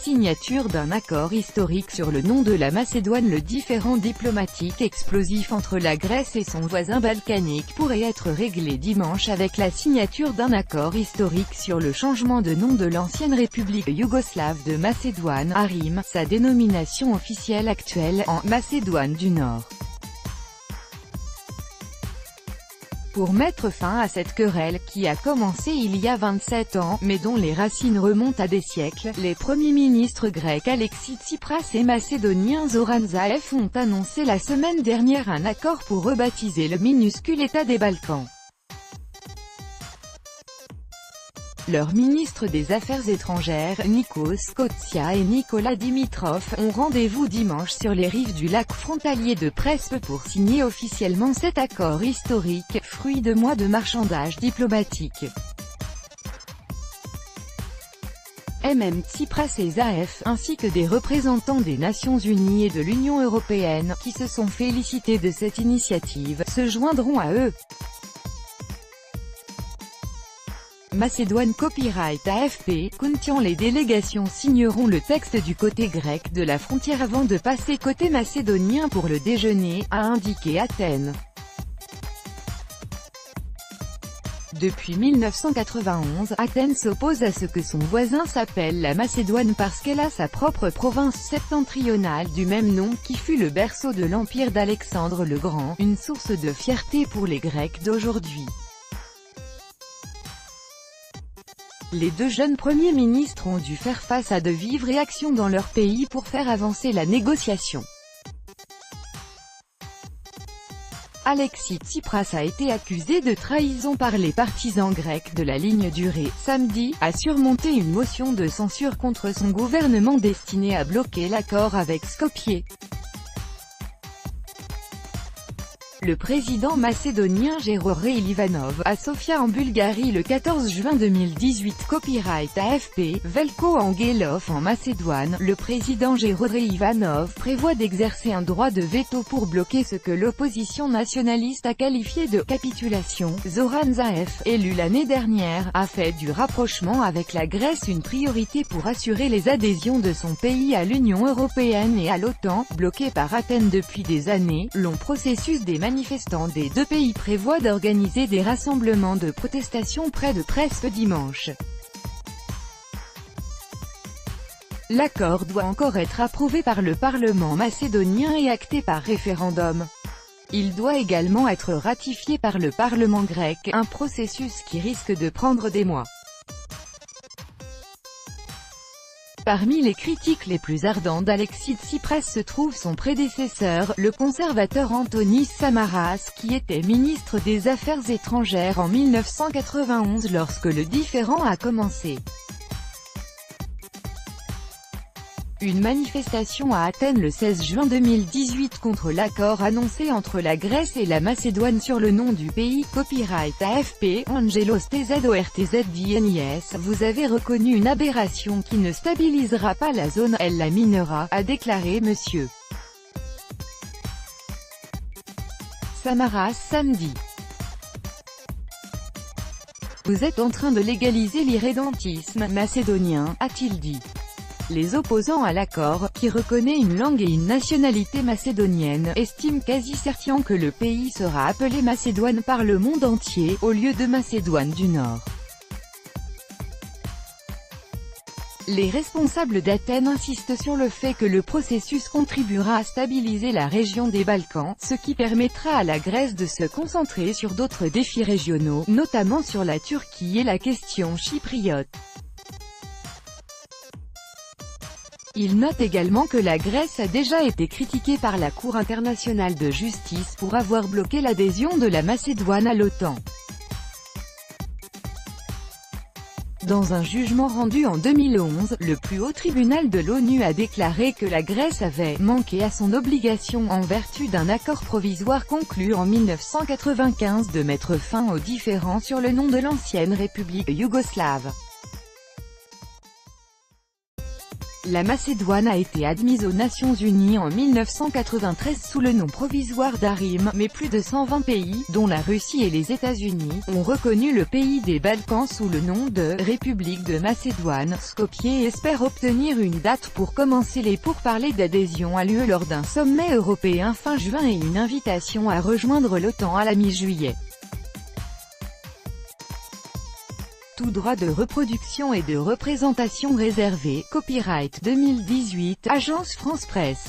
signature d'un accord historique sur le nom de la Macédoine. Le différend diplomatique explosif entre la Grèce et son voisin balkanique pourrait être réglé dimanche avec la signature d'un accord historique sur le changement de nom de l'ancienne République yougoslave de Macédoine, ARYM, sa dénomination officielle actuelle, en Macédoine du Nord. Pour mettre fin à cette querelle qui a commencé il y a 27 ans, mais dont les racines remontent à des siècles, les premiers ministres grecs Alexis Tsipras et macédoniens Zoran Zaev ont annoncé la semaine dernière un accord pour rebaptiser le minuscule État des Balkans. Leurs ministres des Affaires étrangères, Nikos Kotsia et Nikola Dimitrov, ont rendez-vous dimanche sur les rives du lac frontalier de Prespa pour signer officiellement cet accord historique, fruit de mois de marchandage diplomatique. Tsipras et Zaev, ainsi que des représentants des Nations Unies et de l'Union européenne, qui se sont félicités de cette initiative, se joindront à eux. Macédoine Copyright AFP, Kuntian. Les délégations signeront le texte du côté grec de la frontière avant de passer côté macédonien pour le déjeuner, a indiqué Athènes. Depuis 1991, Athènes s'oppose à ce que son voisin s'appelle la Macédoine parce qu'elle a sa propre province septentrionale du même nom, qui fut le berceau de l'empire d'Alexandre le Grand, une source de fierté pour les Grecs d'aujourd'hui. Les deux jeunes premiers ministres ont dû faire face à de vives réactions dans leur pays pour faire avancer la négociation. Alexis Tsipras a été accusé de trahison par les partisans grecs de la ligne durée, samedi, à surmonter une motion de censure contre son gouvernement destinée à bloquer l'accord avec Skopje. Le président macédonien Gjorđe Ivanov, à Sofia en Bulgarie le 14 juin 2018. Copyright AFP, Veljko Angelov. En Macédoine, le président Gjorđe Ivanov prévoit d'exercer un droit de veto pour bloquer ce que l'opposition nationaliste a qualifié de « capitulation ». Zoran Zaev, élu l'année dernière, a fait du rapprochement avec la Grèce une priorité pour assurer les adhésions de son pays à l'Union européenne et à l'OTAN. Bloqué par Athènes depuis des années, long processus des manifestants des deux pays prévoient d'organiser des rassemblements de protestation près de Prespa dimanche. L'accord doit encore être approuvé par le Parlement macédonien et acté par référendum. Il doit également être ratifié par le Parlement grec, un processus qui risque de prendre des mois. Parmi les critiques les plus ardentes d'Alexis Tsipras se trouve son prédécesseur, le conservateur Antonis Samaras, qui était ministre des Affaires étrangères en 1991 lorsque le différend a commencé. Une manifestation à Athènes le 16 juin 2018 contre l'accord annoncé entre la Grèce et la Macédoine sur le nom du pays. Copyright AFP, Angelos TZORTZDNIS. Vous avez reconnu une aberration qui ne stabilisera pas la zone, elle la minera, a déclaré monsieur Samaras samedi. Vous êtes en train de légaliser l'irrédentisme macédonien, a-t-il dit. Les opposants à l'accord, qui reconnaît une langue et une nationalité macédonienne, estiment quasi certain que le pays sera appelé Macédoine par le monde entier, au lieu de Macédoine du Nord. Les responsables d'Athènes insistent sur le fait que le processus contribuera à stabiliser la région des Balkans, ce qui permettra à la Grèce de se concentrer sur d'autres défis régionaux, notamment sur la Turquie et la question chypriote. Il note également que la Grèce a déjà été critiquée par la Cour internationale de justice pour avoir bloqué l'adhésion de la Macédoine à l'OTAN. Dans un jugement rendu en 2011, le plus haut tribunal de l'ONU a déclaré que la Grèce avait « manqué à son obligation en vertu d'un accord provisoire conclu en 1995 de mettre fin aux différends sur le nom de l'ancienne République yougoslave ». La Macédoine a été admise aux Nations Unies en 1993 sous le nom provisoire d'ARIM, mais plus de 120 pays, dont la Russie et les États-Unis, ont reconnu le pays des Balkans sous le nom de « République de Macédoine ». Skopje espère obtenir une date pour commencer les pourparlers d'adhésion à l'UE lors d'un sommet européen fin juin et une invitation à rejoindre l'OTAN à la mi-juillet. Tout droit de reproduction et de représentation réservé, copyright 2018, Agence France Presse.